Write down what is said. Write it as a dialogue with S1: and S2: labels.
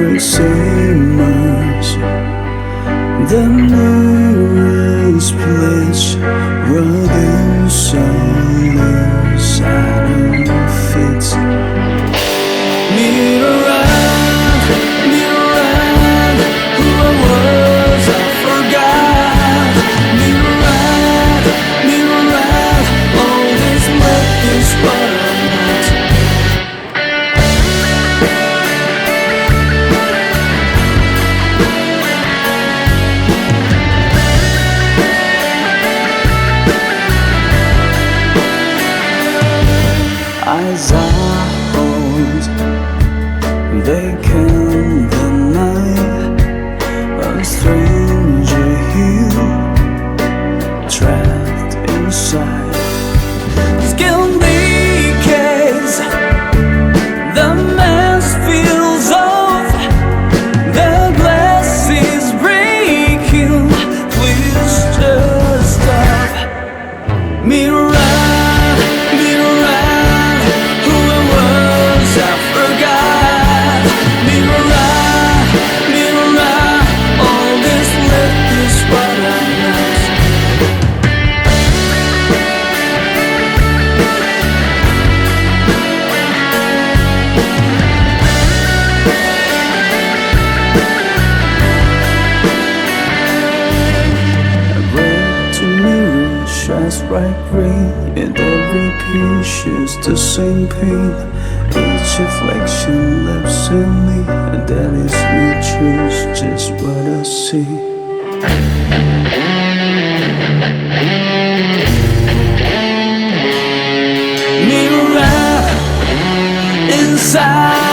S1: Christmas. The mirror's place, rugged souls out unfit. Mirror, who I was, I forgot. Mirror, all this left is what I'm not. Eyes are hold, they can't deny a stranger here, trapped inside. Skin decays, the mask feels off, the glass is breaking. Please just stop. Mirror, shines bright green, and every piece shares the same pain. Each reflection lives in me, and that is me choose just what I see. Mirror inside.